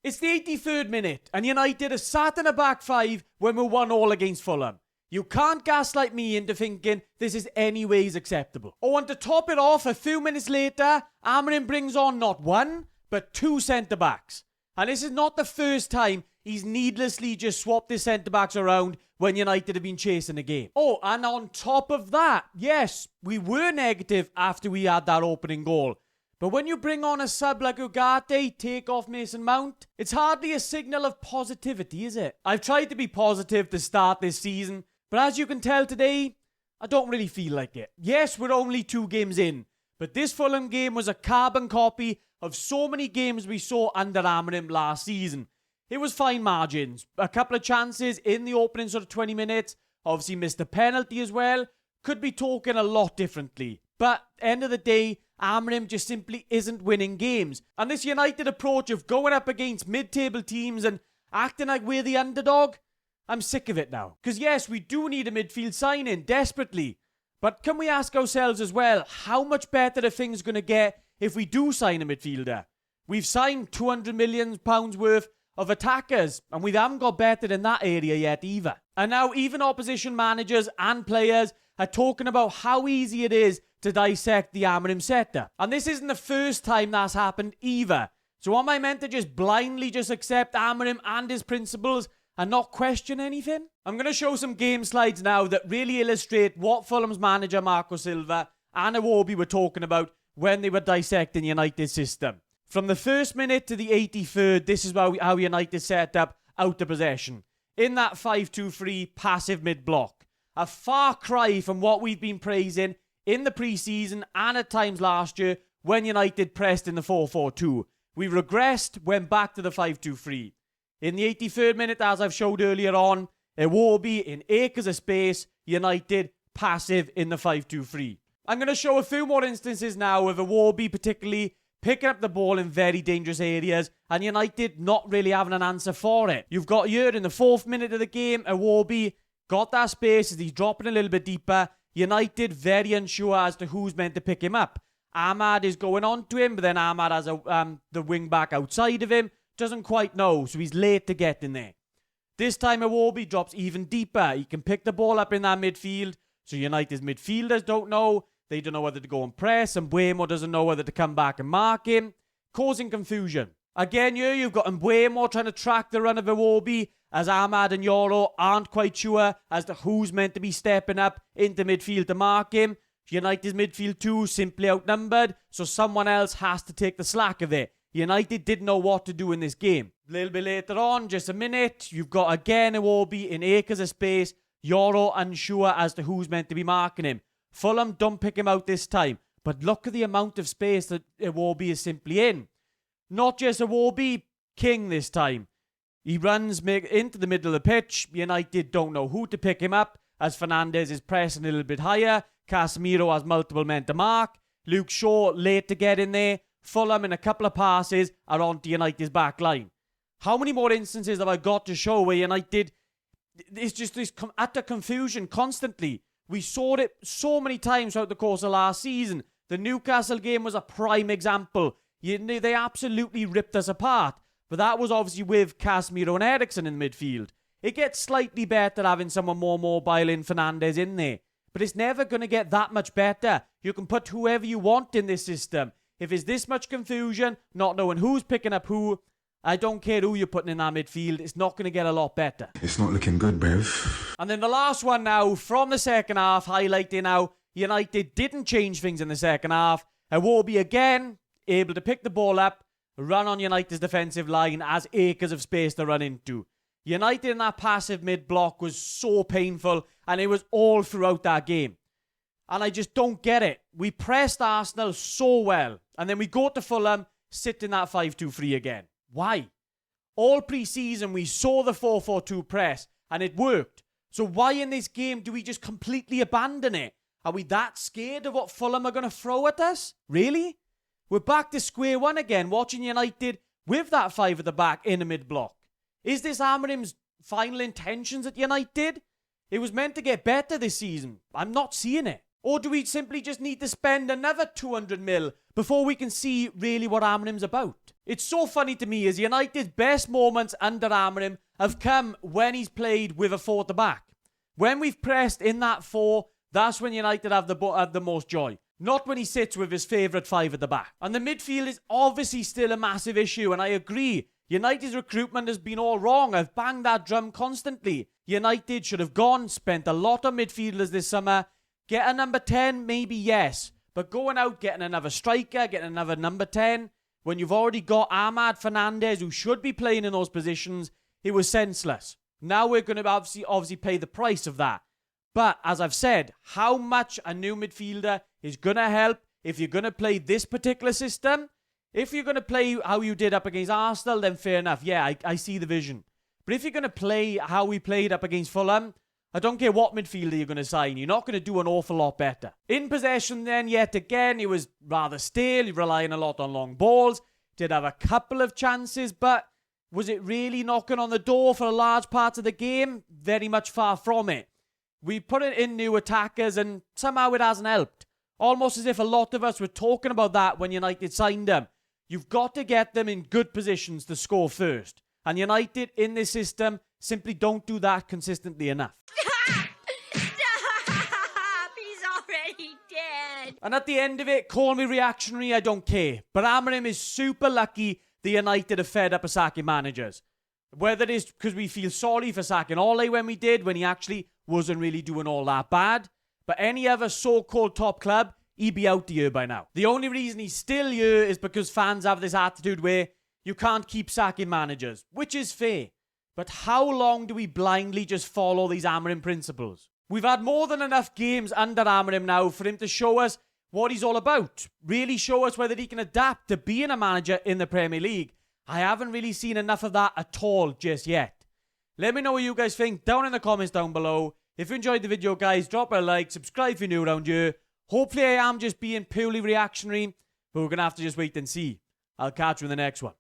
It's the 83rd minute, and United are sat in a back five when we won all against Fulham. You can't gaslight me into thinking this is anyways acceptable. Oh, and to top it off, a few minutes later, Amorim brings on not one, but two centre-backs. And this is not the first time he's needlessly just swapped his centre-backs around when United have been chasing the game. Oh, and on top of that, yes, we were negative after we had that opening goal. But when you bring on a sub like Ugarte, take off Mason Mount, it's hardly a signal of positivity, is it? I've tried to be positive to start this season, but as you can tell today, I don't really feel like it. Yes, we're only 2 games in, but this Fulham game was a carbon copy of so many games we saw under Amorim last season. It was fine margins, a couple of chances in the opening sort of 20 minutes, obviously missed a penalty as well, could be talking a lot differently. But end of the day, Amorim just simply isn't winning games. And this United approach of going up against mid-table teams and acting like we're the underdog, I'm sick of it now. Because yes, we do need a midfield signing, desperately. But can we ask ourselves as well, how much better are things going to get if we do sign a midfielder? We've signed £200 million worth of attackers, and we haven't got better in that area yet either. And now even opposition managers and players are talking about how easy it is to dissect the Amorim setup. And this isn't the first time that's happened either. So am I meant to just blindly just accept Amorim and his principles and not question anything? I'm going to show some game slides now that really illustrate what Fulham's manager Marco Silva and Iwobi were talking about when they were dissecting United's system. From the first minute to the 83rd, this is how United set up out of possession. In that 5-2-3 passive mid-block. A far cry from what we've been praising in the pre-season and at times last year when United pressed in the 4-4-2. We regressed, went back to the 5-2-3. In the 83rd minute, as I've showed earlier on, Iwobi in acres of space, United passive in the 5-2-3. I'm going to show a few more instances now of Iwobi particularly picking up the ball in very dangerous areas and United not really having an answer for it. You've got here in the 4th minute of the game, Iwobi got that space as he's dropping a little bit deeper. United very unsure as to who's meant to pick him up. Ahmad is going on to him, but then Ahmad has the wing back outside of him. Doesn't quite know, so he's late to get in there. This time Iwobi drops even deeper. He can pick the ball up in that midfield, so United's midfielders don't know. They don't know whether to go and press, and Mbeumo doesn't know whether to come back and mark him, causing confusion. Again here, you've got Mbeumo trying to track the run of Iwobi, as Ahmad and Yoro aren't quite sure as to who's meant to be stepping up into midfield to mark him. United's midfield too simply outnumbered, so someone else has to take the slack of it. United didn't know what to do in this game. A little bit later on, just a minute, you've got again Iwobi in acres of space, Yoro unsure as to who's meant to be marking him. Fulham don't pick him out this time, but look at the amount of space that Iwobi is simply in. Not just Iwobi, King this time. He runs into the middle of the pitch. United don't know who to pick him up as Fernandes is pressing a little bit higher. Casemiro has multiple men to mark. Luke Shaw late to get in there. Fulham in a couple of passes are onto United's back line. How many more instances have I got to show where United, it's just this utter confusion constantly. We saw it so many times throughout the course of last season. The Newcastle game was a prime example. They absolutely ripped us apart. But that was obviously with Casemiro and Eriksen in the midfield. It gets slightly better having someone more mobile in Fernandes in there. But it's never going to get that much better. You can put whoever you want in this system. If it's this much confusion, not knowing who's picking up who, I don't care who you're putting in that midfield, it's not going to get a lot better. It's not looking good, Bev. And then the last one now, from the second half, highlighting how United didn't change things in the second half. Iwobi again, able to pick the ball up, run on United's defensive line as acres of space to run into. United in that passive mid-block was so painful, and it was all throughout that game. And I just don't get it. We pressed Arsenal so well, and then we go to Fulham, sit in that 5-2-3 again. Why? All pre-season we saw the 4-4-2 press, and it worked. So why in this game do we just completely abandon it? Are we that scared of what Fulham are going to throw at us? Really? We're back to square one again, watching United with that 5 at the back in the mid-block. Is this Amorim's final intentions at United? It was meant to get better this season. I'm not seeing it. Or do we simply just need to spend another 200 mil before we can see really what Amorim's about? It's so funny to me as United's best moments under Amorim have come when he's played with a 4 at the back. When we've pressed in that 4, that's when United have the most joy. Not when he sits with his favourite 5 at the back. And the midfield is obviously still a massive issue, and I agree. United's recruitment has been all wrong. I've banged that drum constantly. United should have spent a lot on midfielders this summer. Get a number 10, maybe yes. But going out, getting another striker, getting another number 10, when you've already got Ahmad Fernandez, who should be playing in those positions, it was senseless. Now we're going to obviously pay the price of that. But, as I've said, how much a new midfielder is going to help if you're going to play this particular system? If you're going to play how you did up against Arsenal, then fair enough. Yeah, I see the vision. But if you're going to play how we played up against Fulham, I don't care what midfielder you're going to sign. You're not going to do an awful lot better. In possession then, yet again, it was rather stale, relying a lot on long balls. Did have a couple of chances, but was it really knocking on the door for a large part of the game? Very much far from it. We put it in new attackers and somehow it hasn't helped. Almost as if a lot of us were talking about that when United signed them. You've got to get them in good positions to score first. And United in this system simply don't do that consistently enough. Stop! He's already dead. And at the end of it, call me reactionary, I don't care. But Amorim is super lucky the United have fed up of sacking managers. Whether it is because we feel sorry for sacking Ole when we did, when he actually wasn't really doing all that bad. But any other so-called top club, he'd be out the year by now. The only reason he's still here is because fans have this attitude where you can't keep sacking managers, which is fair. But how long do we blindly just follow these Amorim principles? We've had more than enough games under Amorim now for him to show us what he's all about. Really show us whether he can adapt to being a manager in the Premier League. I haven't really seen enough of that at all just yet. Let me know what you guys think down in the comments down below. If you enjoyed the video, guys, drop a like, subscribe if you're new around here. Hopefully I am just being purely reactionary, but we're going to have to just wait and see. I'll catch you in the next one.